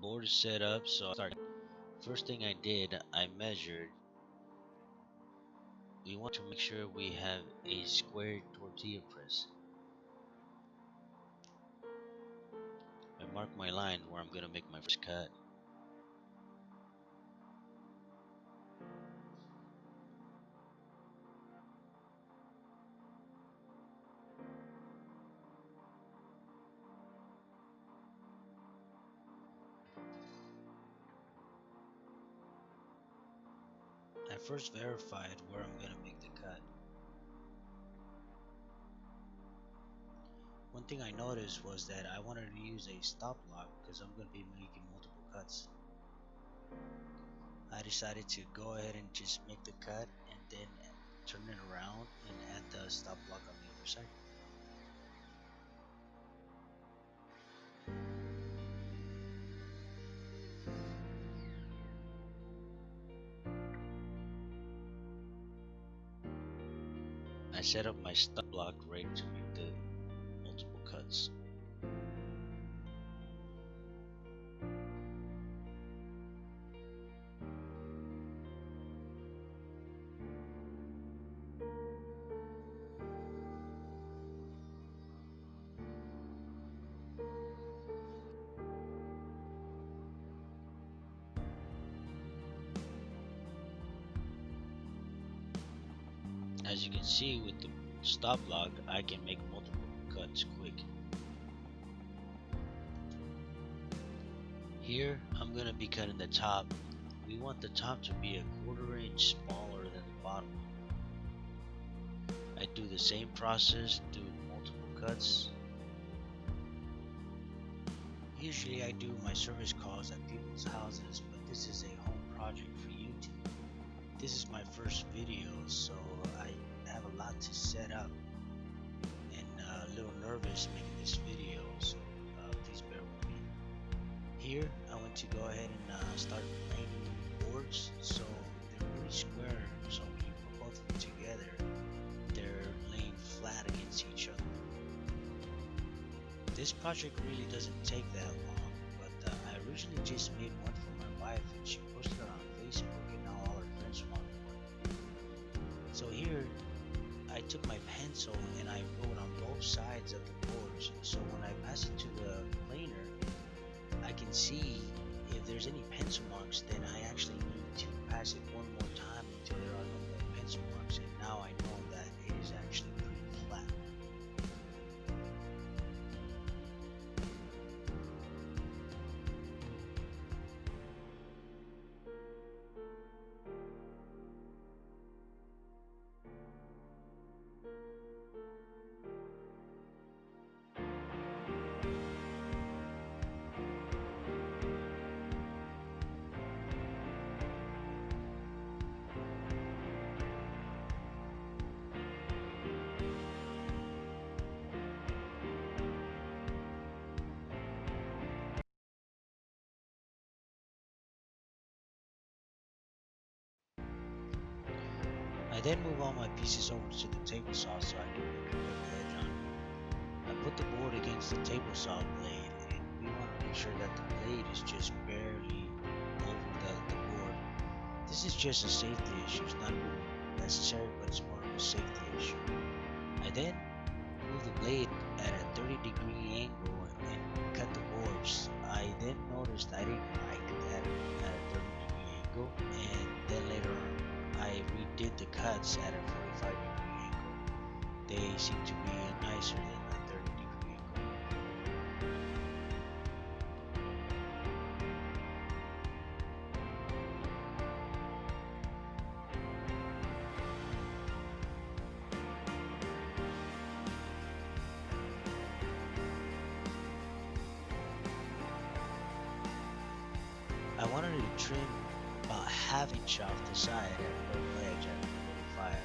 board is set up, so I started. First thing I did, I measured. We want to make sure we have a square tortilla press. I mark my line where I'm gonna make my first cut. I first verified where I'm gonna make the cut. One thing I noticed was that I wanted to use a stop block because I'm gonna be making multiple cuts. I decided to go ahead and just make the cut and then turn it around and add the stop block on the other side. I set up my stop block ready to make the multiple cuts. As you can see with the stop block, I can make multiple cuts quick. Here, I'm going to be cutting the top. We want the top to be a 1/4 inch smaller than the bottom. I do the same process, do multiple cuts. Usually I do my service calls at people's houses, but this is a home project for YouTube. This is my first video, so I have a lot to set up and a little nervous making this video, so please bear with me. Here I want to go ahead and start laying boards so they're really square, so when you put both of them together they're laying flat against each other. This project really doesn't take that long, but I originally just made one for my wife and she posted it on Facebook and now all her friends want one. So here I took my pencil and I wrote on both sides of the boards, so when I pass it to the planer I can see if there's any pencil marks. Then I actually need to pass it one more time until there are no more pencil marks, and now I know that it is actually pretty flat. I then move all my pieces over to the table saw so I can make a good edge on it. I put the board against the table saw blade, and we want to make sure that the blade is just barely over the board. This is just a safety issue. It's not really necessary, but it's more of a safety issue. I then move the blade at a 30-degree angle and cut the boards. I then noticed I didn't like that at a 30-degree angle, and then later on I redid the cuts at a 45-degree angle. They seem to be nicer than a 30-degree angle. I wanted to trim about 1/2 inch off the side at a vertical edge at 45.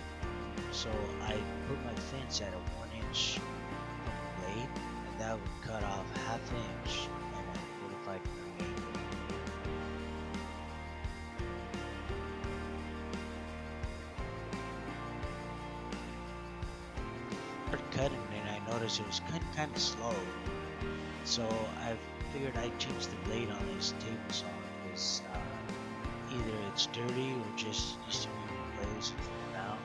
So I put my fence at a 1 inch from the blade, and that would cut off 1/2 inch and a 45-degree angle. I started cutting and I noticed it was kind of slow. So I've figured I'd change the blade on this table saw because either it's dirty or just needs to be replaced and thrown out.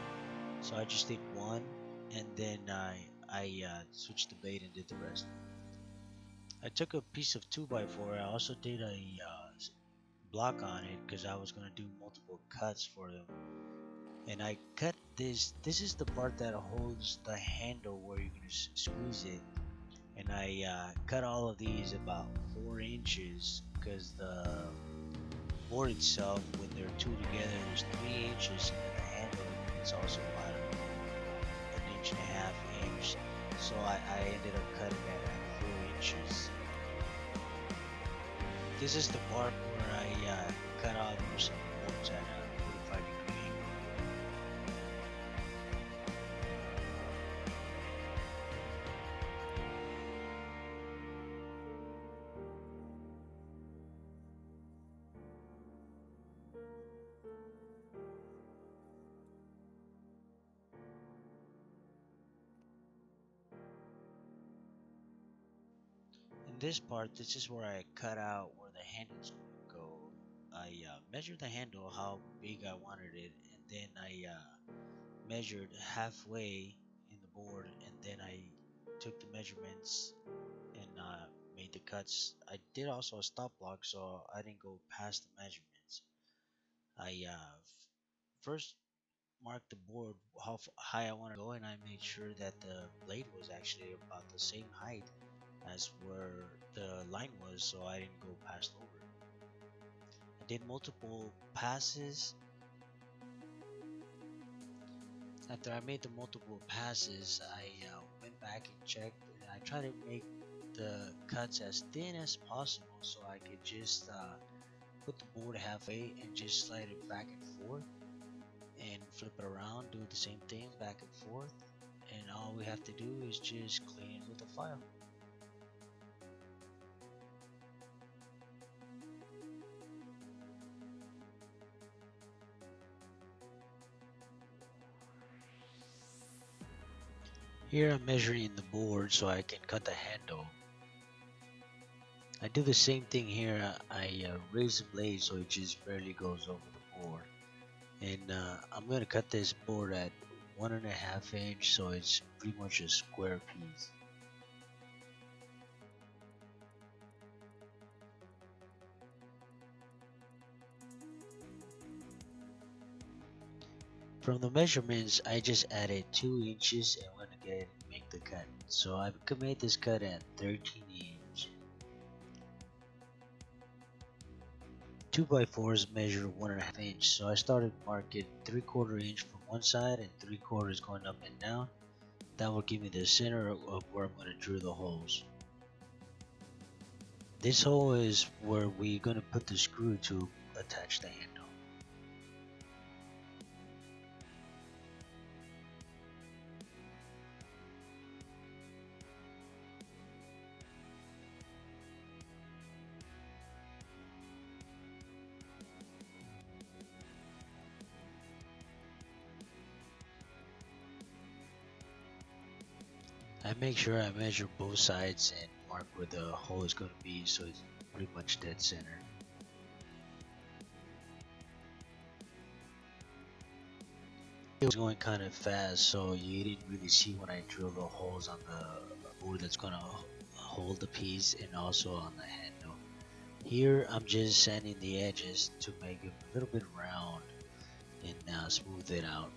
So I just did one, and then I switched the blade and did the rest. I took a piece of 2x4. I also did a block on it because I was gonna do multiple cuts for them. And I cut this. This is the part that holds the handle where you're gonna squeeze it. And I cut all of these about 4 inches because the board itself, when they're two together, there's 3 inches, and then the handle is also about an inch and a half inch. So I ended up cutting that at 4 inches. This is the part where I cut out some boards at a 45-degree angle. In this part, this is where I cut out where the handle's going to go. I measured the handle how big I wanted it, and then I measured halfway in the board, and then I took the measurements and made the cuts. I did also a stop block, so I didn't go past the measurements. I first marked the board how high I wanted to go, and I made sure that the blade was actually about the same height as where the line was, so I didn't go past over. I did multiple passes. After I made the multiple passes, I went back and checked, and I tried to make the cuts as thin as possible so I could just put the board halfway and just slide it back and forth and flip it around, do the same thing back and forth, and all we have to do is just clean it with a file. Here I'm measuring the board so I can cut the handle. I do the same thing here. I raise the blade so it just barely goes over the board. And I'm going to cut this board at 1.5 inch, so it's pretty much a square piece. From the measurements, I just added 2 inches and went again and make the cut. So I made this cut at 13 inch. 2x4s measure 1.5 inch, so I started marking 3/4 inch from one side and 3/4 going up and down. That will give me the center of where I'm going to drill the holes. This hole is where we're going to put the screw to attach the handle. I make sure I measure both sides and mark where the hole is going to be so it's pretty much dead center. It was going kind of fast, so you didn't really see when I drill the holes on the board that's going to hold the piece and also on the handle. Here I'm just sanding the edges to make it a little bit round and smooth it out.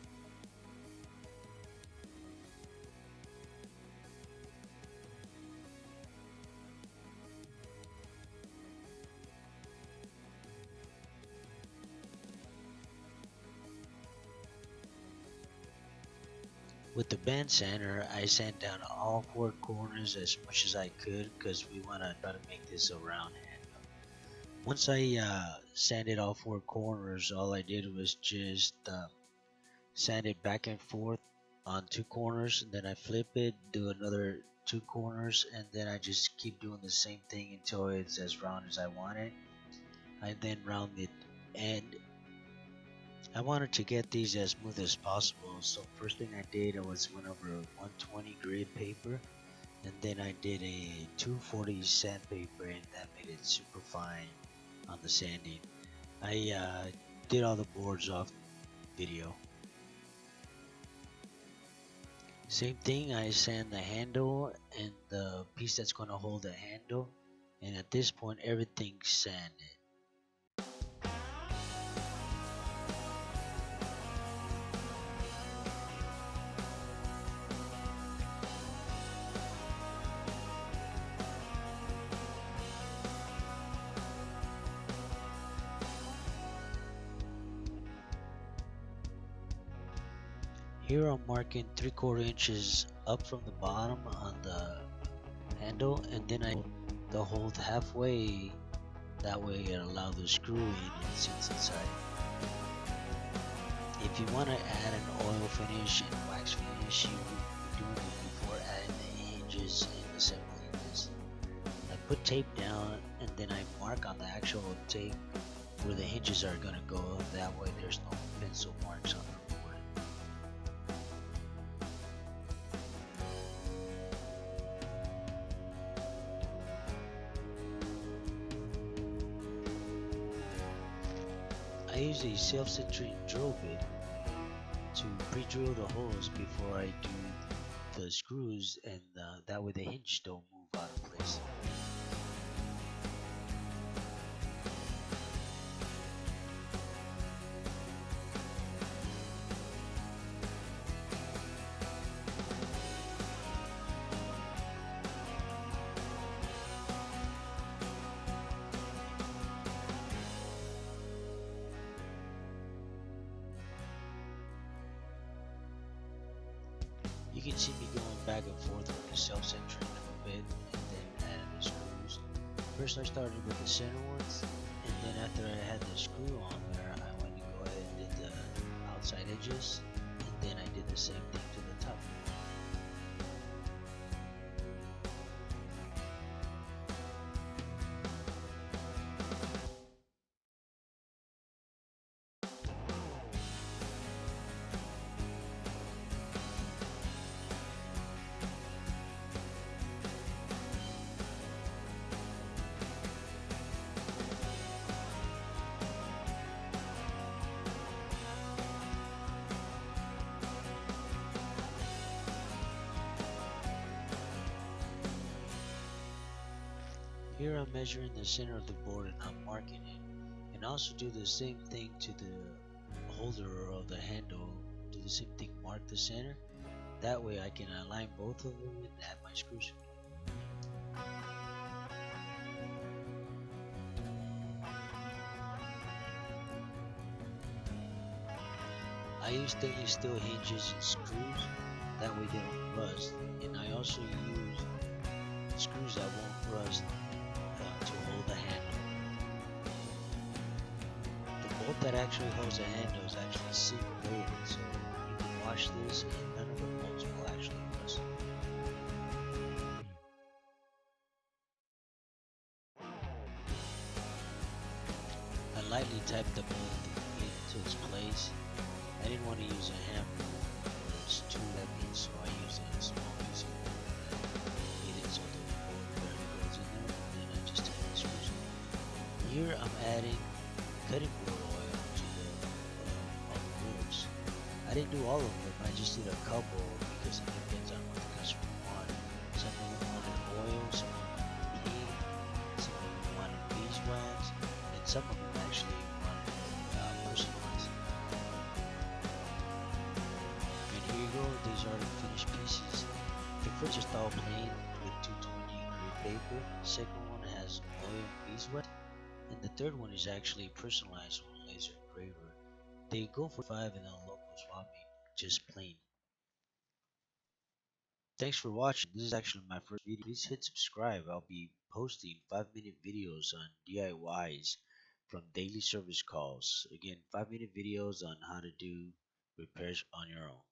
With the band sander, I sand down all 4 corners as much as I could because we want to try to make this a round handle. Once I sanded all 4 corners, all I did was just sand it back and forth on 2 corners, and then I flip it, do another 2 corners, and then I just keep doing the same thing until it's as round as I want it. I then round the end. I wanted to get these as smooth as possible, so first thing I did was went over 120 grid paper And then I did a 240 sandpaper and that made it super fine on the sanding. I did all the boards off video. Same thing, I sand the handle and the piece that's going to hold the handle. And at this point, everything's sanded. Here I'm marking 3/4 inches up from the bottom on the handle, and then I the hold halfway. That way it allows the screw in and it sits inside. If you want to add an oil finish and wax finish, you do it before adding the hinges and assembling this. I put tape down and then I mark on the actual tape where the hinges are going to go. That way there's no pencil marks on the board. I use a self-centering drill bit to pre-drill the holes before I do the screws, and that way the hinge don't move out of place. You can see me going back and forth with the self-centering drill bit and then adding the screws. First I started with the center ones, and then after I had the screw on there, I went to go ahead and did the outside edges, and then I did the same thing to the top. Here I'm measuring the center of the board and I'm marking it. And also do the same thing to the holder of the handle. Do the same thing, mark the center. That way I can align both of them and add my screws. I use stainless steel hinges and screws. That way they don't rust. And I also use screws that won't rust to hold the handle. The bolt that actually holds the handle is actually zinc plated, so you can wash this and none of the bolts will actually rust. I lightly tapped the bolt into its place. I didn't want to use a hammer, it's too heavy, so I used a small piece of wood that hit it so the bolt barely goes in there, and then I just take the screws off. Here I'm adding cutting board oil to all the boards. I didn't do all of them, I just did a couple because it depends on what the customer wanted. Some of them wanted oil, some of them wanted paint, some of them wanted beeswax, and some of them actually wanted personalized. And here you go, these are the finished pieces. The first is all plain with 220 grit paper. The second one has oil and beeswax. And the third one is actually personalized with laser engraver. They go for 5 in a local swap meet, just plain. Thanks for watching. This is actually my first video. Please hit subscribe. I'll be posting 5-minute videos on DIYs from daily service calls. Again, 5-minute videos on how to do repairs on your own.